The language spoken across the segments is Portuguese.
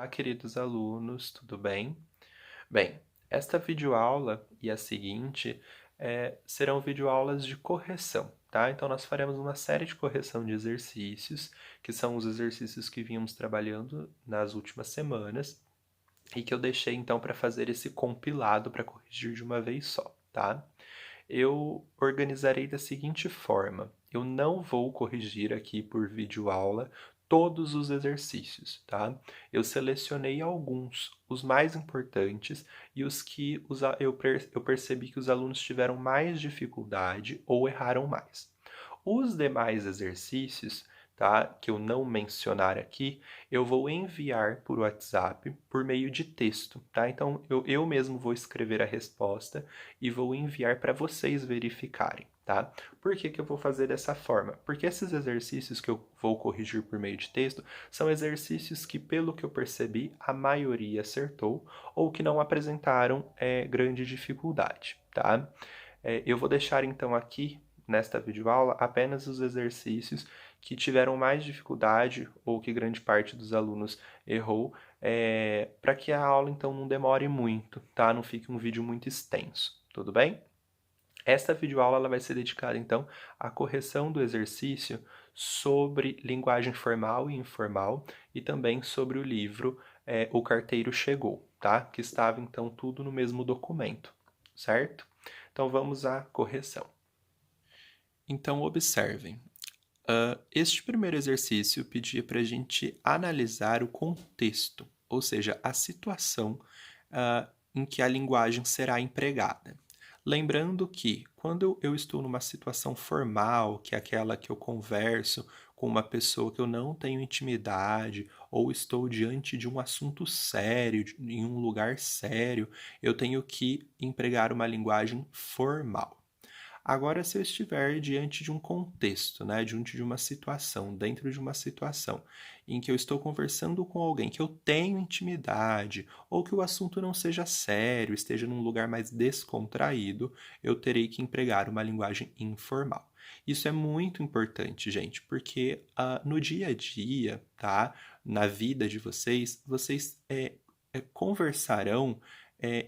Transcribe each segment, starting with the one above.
Olá, queridos alunos, tudo bem? Bem, esta videoaula e a seguinte serão videoaulas de correção, tá? Então, nós faremos uma série de correção de exercícios, que são os exercícios que vínhamos trabalhando nas últimas semanas e que eu deixei então para fazer esse compilado para corrigir de uma vez só, tá? Eu organizarei da seguinte forma: eu não vou corrigir aqui por videoaula todos os exercícios, tá? Eu selecionei alguns, os mais importantes e os que eu percebi que os alunos tiveram mais dificuldade ou erraram mais. Os demais exercícios, tá, que eu não mencionar aqui, eu vou enviar por WhatsApp por meio de texto, tá? Então eu mesmo vou escrever a resposta e vou enviar para vocês verificarem, tá? Por que que eu vou fazer dessa forma? Porque esses exercícios que eu vou corrigir por meio de texto são exercícios que, pelo que eu percebi, a maioria acertou ou que não apresentaram grande dificuldade, tá? Eu vou deixar então aqui nesta videoaula apenas os exercícios que tiveram mais dificuldade ou que grande parte dos alunos errou, para que a aula então não demore muito, tá? Não fique um vídeo muito extenso, tudo bem? Esta videoaula ela vai ser dedicada então à correção do exercício sobre linguagem formal e informal e também sobre o livro O Carteiro Chegou, tá? Que estava então tudo no mesmo documento, certo? Então vamos à correção. Então observem, este primeiro exercício pedia para a gente analisar o contexto, ou seja, a situação em que a linguagem será empregada. Lembrando que, quando eu estou numa situação formal, que é aquela que eu converso com uma pessoa que eu não tenho intimidade, ou estou diante de um assunto sério, em um lugar sério, eu tenho que empregar uma linguagem formal. Agora, se eu estiver diante de um contexto, né, diante de uma situação, dentro de uma situação em que eu estou conversando com alguém que eu tenho intimidade, ou que o assunto não seja sério, esteja num lugar mais descontraído, eu terei que empregar uma linguagem informal. Isso é muito importante, gente, porque no dia a dia, tá, na vida de vocês, vocês conversarão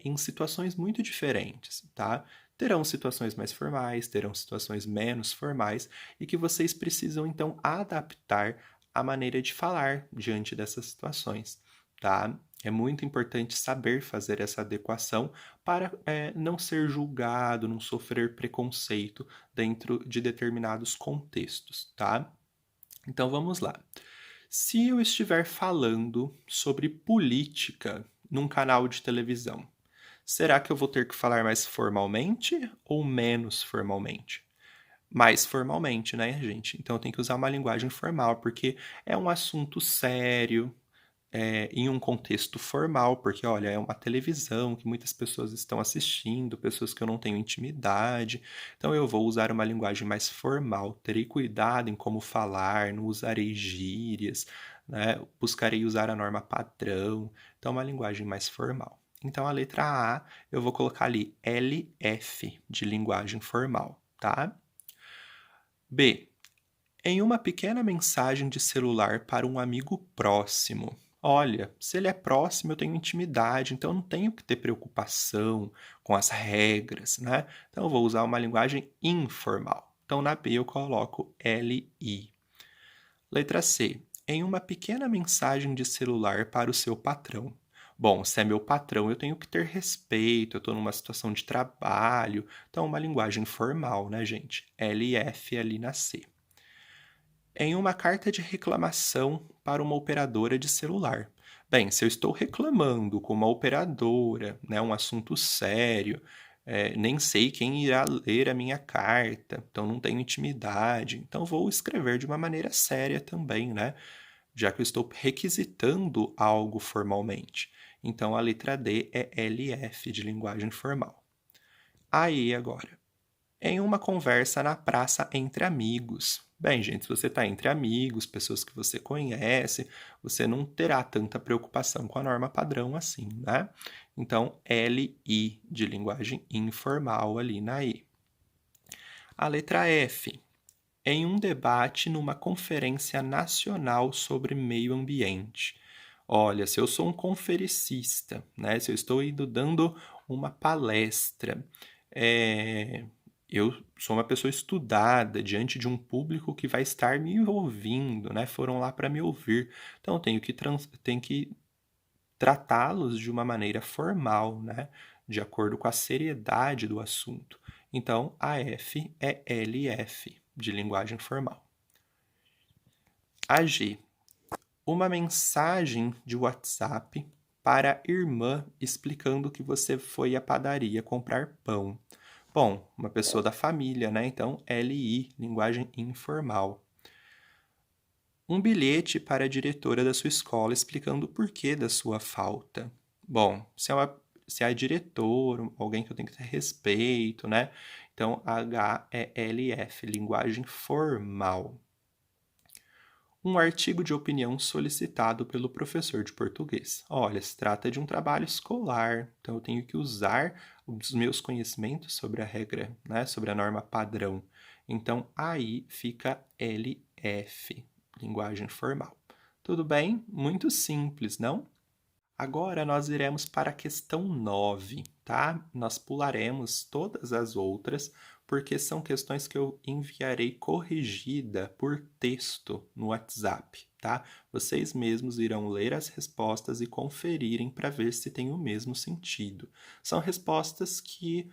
em situações muito diferentes, tá? Terão situações mais formais, terão situações menos formais e que vocês precisam então adaptar a maneira de falar diante dessas situações, tá? É muito importante saber fazer essa adequação para não ser julgado, não sofrer preconceito dentro de determinados contextos, tá? Então vamos lá. Se eu estiver falando sobre política num canal de televisão, será que eu vou ter que falar mais formalmente ou menos formalmente? Mais formalmente, né, gente? Então eu tenho que usar uma linguagem formal, porque é um assunto sério, em um contexto formal, porque olha, é uma televisão que muitas pessoas estão assistindo, pessoas que eu não tenho intimidade, então eu vou usar uma linguagem mais formal, terei cuidado em como falar, não usarei gírias, né? Buscarei usar a norma padrão, então uma linguagem mais formal. Então a letra A eu vou colocar ali LF de linguagem formal, tá? B. Em uma pequena mensagem de celular para um amigo próximo. Olha, se ele é próximo, eu tenho intimidade, então eu não tenho que ter preocupação com as regras, né? Então eu vou usar uma linguagem informal. Então na B eu coloco LI. Letra C. Em uma pequena mensagem de celular para o seu patrão. Bom, se é meu patrão, eu tenho que ter respeito, eu estou numa situação de trabalho, então uma linguagem formal, né, gente? LF ali na C. Em uma carta de reclamação para uma operadora de celular. Bem, se eu estou reclamando com uma operadora, né, um assunto sério, nem sei quem irá ler a minha carta, então não tenho intimidade, então vou escrever de uma maneira séria também, né? Já que eu estou requisitando algo formalmente. Então a letra D é LF de linguagem formal. Aí agora. Em uma conversa na praça entre amigos. Bem, gente, se você está entre amigos, pessoas que você conhece, você não terá tanta preocupação com a norma padrão assim, né? Então, LI de linguagem informal ali na I. A letra F. Em um debate numa conferência nacional sobre meio ambiente. Olha, se eu sou um conferencista, né? Se eu estou indo dando uma palestra, eu sou uma pessoa estudada diante de um público que vai estar me ouvindo, né? Foram lá para me ouvir. Então, eu tenho que tratá-los de uma maneira formal, né? De acordo com a seriedade do assunto. Então, a F é LF, de linguagem formal. A G, uma mensagem de WhatsApp para a irmã explicando que você foi à padaria comprar pão. Bom, uma pessoa da família, né? Então, LI, linguagem informal. Um bilhete para a diretora da sua escola explicando o porquê da sua falta. Bom, se é a diretora, alguém que eu tenho que ter respeito, né? Então, H é LF, linguagem formal. Um artigo de opinião solicitado pelo professor de português. Olha, se trata de um trabalho escolar, então eu tenho que usar os meus conhecimentos sobre a regra, né, sobre a norma padrão. Então, aí fica LF, linguagem formal. Tudo bem? Muito simples, não? Agora nós iremos para a questão 9, tá? Nós pularemos todas as outras, porque são questões que eu enviarei corrigida por texto no WhatsApp, tá? Vocês mesmos irão ler as respostas e conferirem para ver se tem o mesmo sentido. São respostas que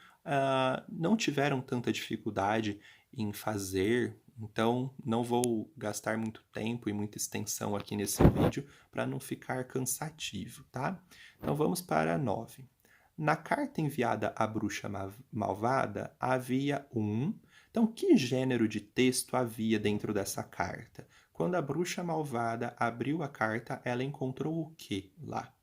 não tiveram tanta dificuldade em fazer, então não vou gastar muito tempo e muita extensão aqui nesse vídeo para não ficar cansativo, tá? Então vamos para a 9. Na carta enviada à bruxa malvada havia um. Então, que gênero de texto havia dentro dessa carta? Quando a bruxa malvada abriu a carta, ela encontrou o que lá?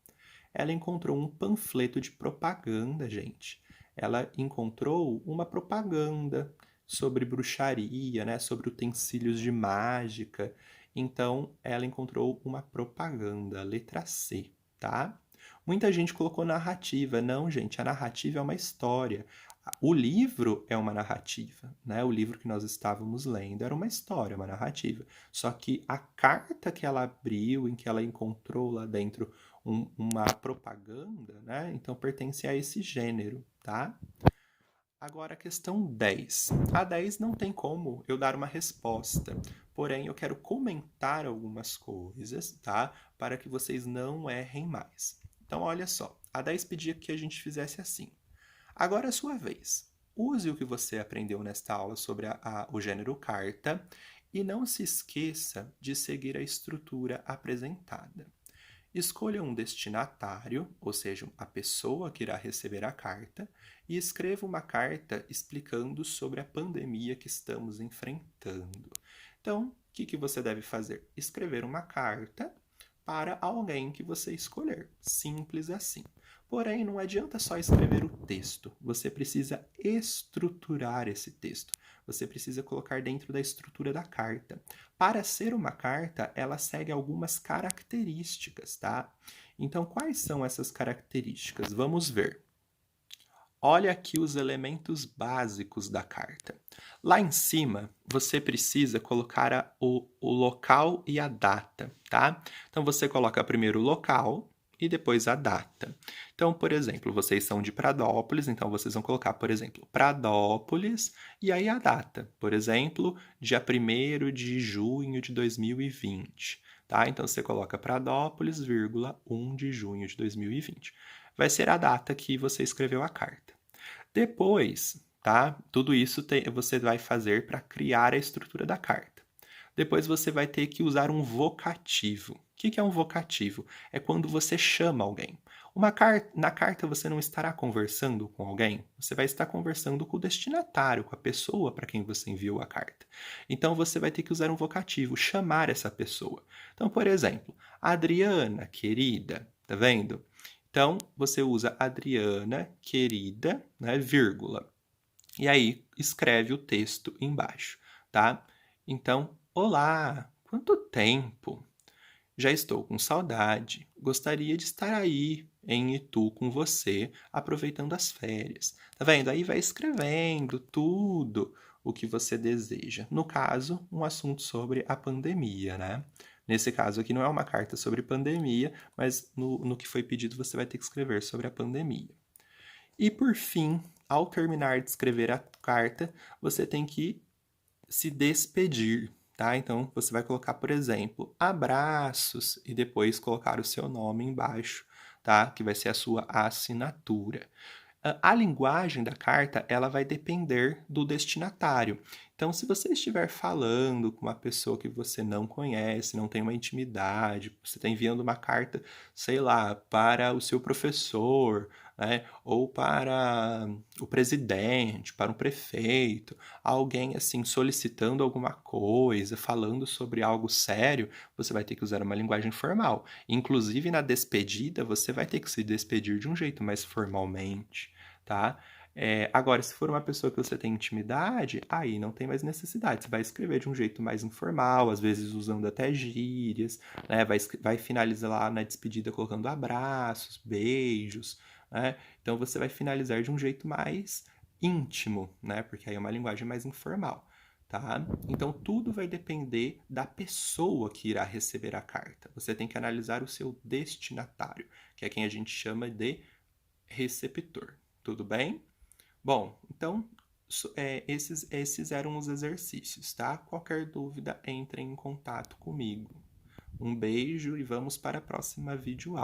Ela encontrou um panfleto de propaganda, gente. Ela encontrou uma propaganda sobre bruxaria, né, sobre utensílios de mágica. Então, ela encontrou uma propaganda, letra C, tá? Muita gente colocou narrativa. Não, gente, a narrativa é uma história. O livro é uma narrativa, né? O livro que nós estávamos lendo era uma história, uma narrativa. Só que a carta que ela abriu, em que ela encontrou lá dentro uma propaganda, né? Então pertence a esse gênero, tá? Agora a questão 10. A 10 não tem como eu dar uma resposta, porém eu quero comentar algumas coisas, tá? Para que vocês não errem mais. Então olha só, a 10 pedia que a gente fizesse assim. Agora é a sua vez. Use o que você aprendeu nesta aula sobre o gênero carta e não se esqueça de seguir a estrutura apresentada. Escolha um destinatário, ou seja, a pessoa que irá receber a carta, e escreva uma carta explicando sobre a pandemia que estamos enfrentando. Então, o que você deve fazer? Escrever uma carta para alguém que você escolher. Simples assim. Porém, não adianta só escrever o texto, você precisa estruturar esse texto. Você precisa colocar dentro da estrutura da carta. Para ser uma carta, ela segue algumas características, tá? Então, quais são essas características? Vamos ver. Olha aqui os elementos básicos da carta. Lá em cima, você precisa colocar o local e a data, tá? Então, você coloca primeiro o local e depois a data. Então, por exemplo, vocês são de Pradópolis, então vocês vão colocar, por exemplo, Pradópolis e aí a data. Por exemplo, dia 1º de junho de 2020, tá? Então, você coloca Pradópolis, 1 de junho de 2020. Vai ser a data que você escreveu a carta. Depois, tá? Tudo isso você vai fazer para criar a estrutura da carta. Depois você vai ter que usar um vocativo. O que é um vocativo? É quando você chama alguém. Na carta você não estará conversando com alguém, você vai estar conversando com o destinatário, com a pessoa para quem você enviou a carta. Então você vai ter que usar um vocativo, chamar essa pessoa. Então, por exemplo, Adriana, querida, tá vendo? Então, você usa Adriana, querida, né, vírgula. E aí, escreve o texto embaixo, tá? Então, olá, quanto tempo? Já estou com saudade. Gostaria de estar aí em Itu com você, aproveitando as férias. Tá vendo? Aí vai escrevendo tudo o que você deseja. No caso, um assunto sobre a pandemia, né? Nesse caso aqui não é uma carta sobre pandemia, mas no que foi pedido você vai ter que escrever sobre a pandemia. E por fim, ao terminar de escrever a carta, você tem que se despedir, tá? Então você vai colocar, por exemplo, abraços e depois colocar o seu nome embaixo, tá? Que vai ser a sua assinatura. A linguagem da carta, ela vai depender do destinatário. Então, se você estiver falando com uma pessoa que você não conhece, não tem uma intimidade, você está enviando uma carta, sei lá, para o seu professor, né? Ou para o presidente, para um prefeito, alguém assim solicitando alguma coisa, falando sobre algo sério, você vai ter que usar uma linguagem formal. Inclusive na despedida, você vai ter que se despedir de um jeito mais formalmente, tá? Agora, se for uma pessoa que você tem intimidade, aí não tem mais necessidade. Você vai escrever de um jeito mais informal, às vezes usando até gírias, né? Vai finalizar lá na despedida colocando abraços, beijos, né? Então você vai finalizar de um jeito mais íntimo, né? Porque aí é uma linguagem mais informal, tá? Então tudo vai depender da pessoa que irá receber a carta. Você tem que analisar o seu destinatário, que é quem a gente chama de receptor. Tudo bem? Bom, então esses eram os exercícios, tá? Qualquer dúvida, entre em contato comigo. Um beijo e vamos para a próxima videoaula.